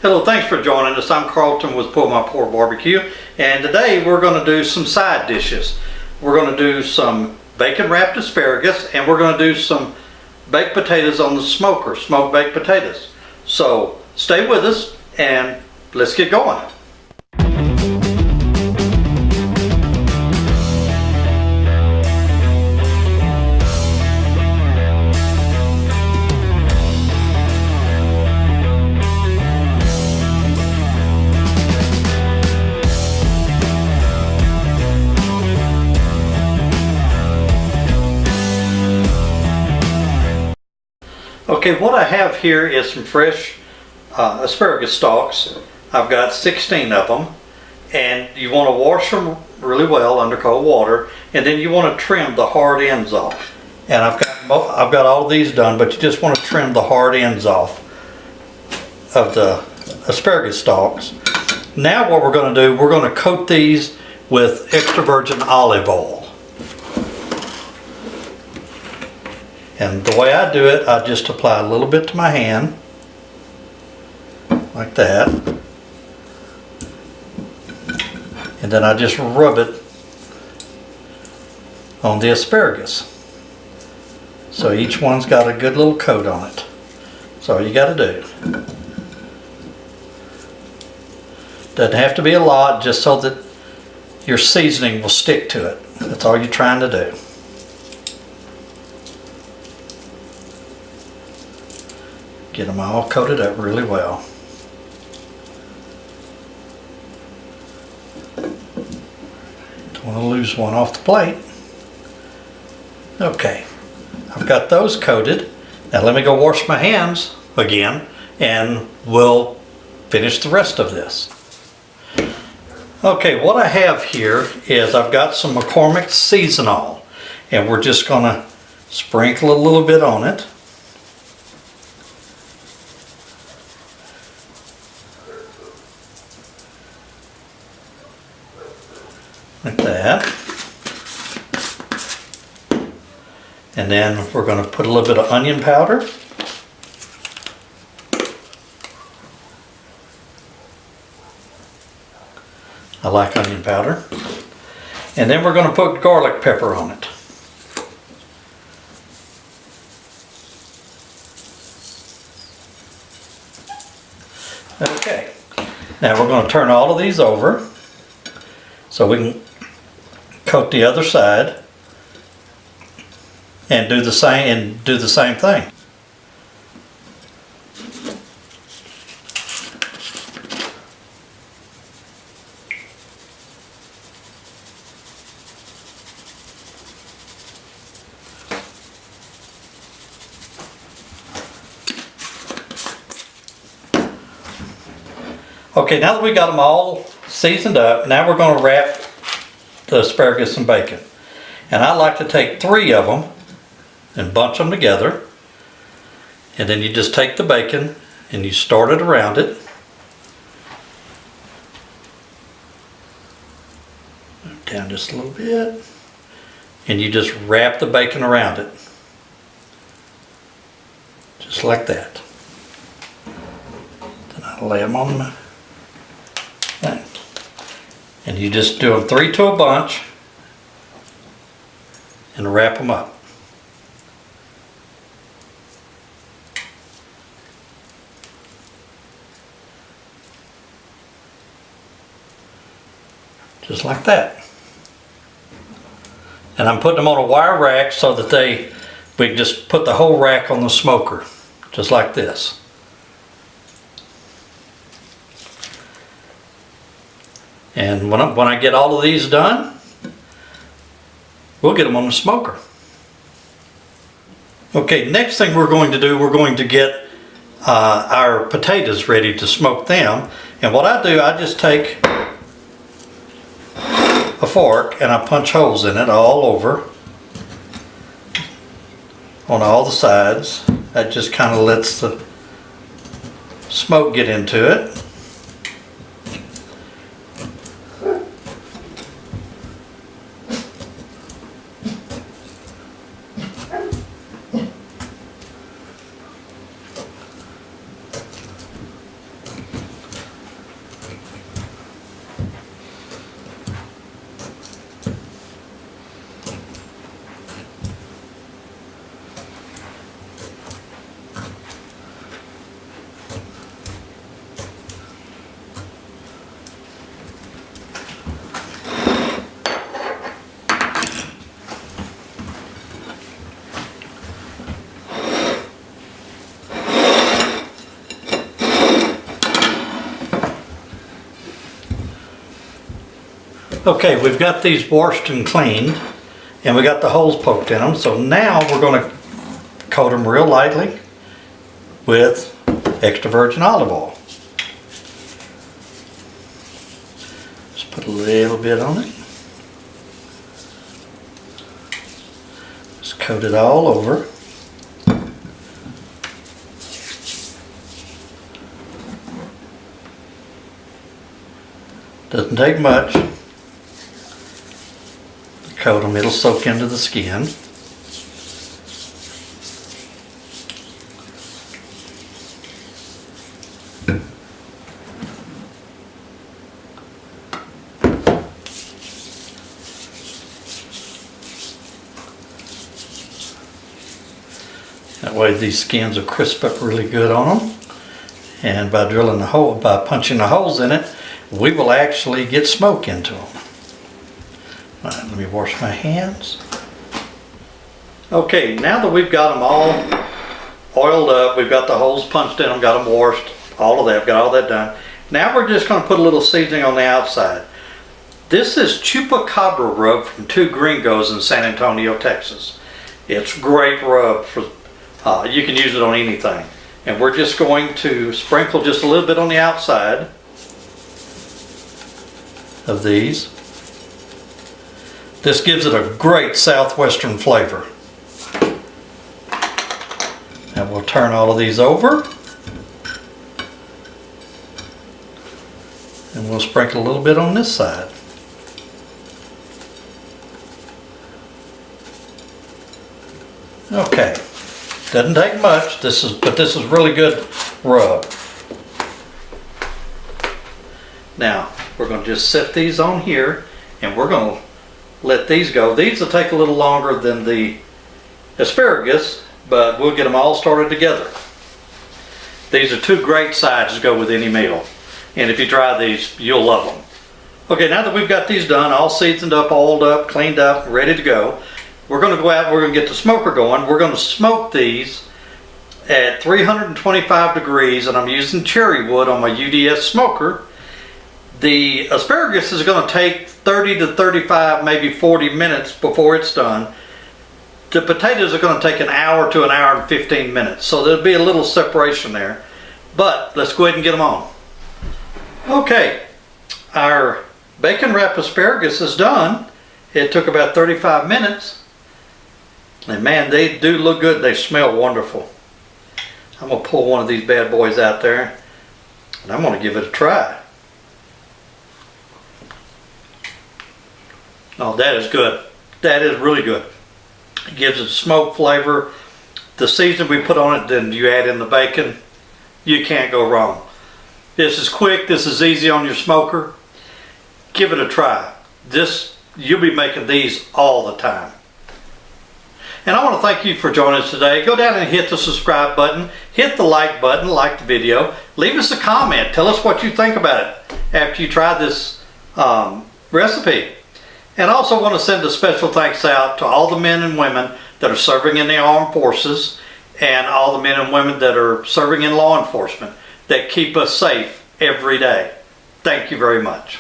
Hello, thanks for joining us. I'm Carlton with Pull My Pork Barbecue, and today we're going to do some side dishes. We're going to do some bacon wrapped asparagus, and we're going to do some baked potatoes on the smoker, smoked baked potatoes. So stay with us and let's get going. Okay, what I have here is some fresh asparagus stalks. I've got 16 of them, and you want to wash them really well under cold water, and then you want to trim the hard ends off. And I've got all these done, but you just want to trim the hard ends off of the asparagus stalks. Now what we're going to do, we're going to coat these with extra virgin olive oil. And the way I do it, I just apply a little bit to my hand, like that. And then I just rub it on the asparagus. So each one's got a good little coat on it. That's all you got to do. Doesn't have to be a lot, just so that your seasoning will stick to it. That's all you're trying to do. Get them all coated up really well. Don't want to lose one off the plate. Okay, I've got those coated. Now let me go wash my hands again and we'll finish the rest of this. Okay, what I have here is I've got some McCormick's Seasonal, and we're just going to sprinkle a little bit on it. Like that. And then we're going to put a little bit of onion powder. I like onion powder. And then we're going to put garlic pepper on it. Okay. Now we're going to turn all of these over so we can coat the other side and do the same thing. Okay, now that we got them all seasoned up, now we're going to wrap the asparagus and bacon. And I like to take 3 of them and bunch them together. And then you just take the bacon and you start it around it. Down just a little bit. And you just wrap the bacon around it. Just like that. Then I lay them on my... And you just do them 3 to a bunch and wrap them up. Just like that. And I'm putting them on a wire rack so that we can just put the whole rack on the smoker, just like this. And when I get all of these done, we'll get them on the smoker. Okay, next thing we're going to do, we're going to get our potatoes ready to smoke them. And what I do, I just take a fork and I punch holes in it all over on all the sides. That just kind of lets the smoke get into it. Okay, we've got these washed and cleaned, and we got the holes poked in them. So now we're going to coat them real lightly with extra virgin olive oil. Just put a little bit on it. Just coat it all over. Doesn't take much. Coat them, it'll soak into the skin. That way these skins will crisp up really good on them. And by drilling the hole, by punching the holes in it, we will actually get smoke into them. All right, let me wash my hands. Okay, now that we've got them all oiled up, we've got the holes punched in them, got them washed, all of that, got all that done. Now we're just going to put a little seasoning on the outside. This is Chupacabra rub from 2 Gringos in San Antonio, Texas. It's great rub for, you can use it on anything. And we're just going to sprinkle just a little bit on the outside of these. This gives it a great southwestern flavor. And we'll turn all of these over. And we'll sprinkle a little bit on this side. Okay. Doesn't take much. But this is really good rub. Now, we're going to just set these on here, and we're going to let these go. These will take a little longer than the asparagus, but we'll get them all started together. These are 2 great sides to go with any meal. And if you try these, you'll love them. Okay, now that we've got these done, all seasoned up, oiled up, cleaned up, ready to go, we're going to go out and we're going to get the smoker going. We're going to smoke these at 325 degrees, and I'm using cherry wood on my UDS smoker. The asparagus is going to take 30 to 35, maybe 40 minutes before it's done. The potatoes are going to take an hour to an hour and 15 minutes, so there'll be a little separation there. But let's go ahead and get them on. Okay, our bacon wrapped asparagus is done. It took about 35 minutes. And man, they do look good. They smell wonderful. I'm going to pull one of these bad boys out there, and I'm going to give it a try. Oh, that is good. That is really good. It gives it a smoke flavor. The seasoning we put on it, then you add in the bacon. You can't go wrong. This is quick. This is easy on your smoker. Give it a try. You'll be making these all the time. And I want to thank you for joining us today. Go down and hit the subscribe button. Hit the like button. Like the video. Leave us a comment. Tell us what you think about it after you try this recipe. And I also want to send a special thanks out to all the men and women that are serving in the armed forces and all the men and women that are serving in law enforcement that keep us safe every day. Thank you very much.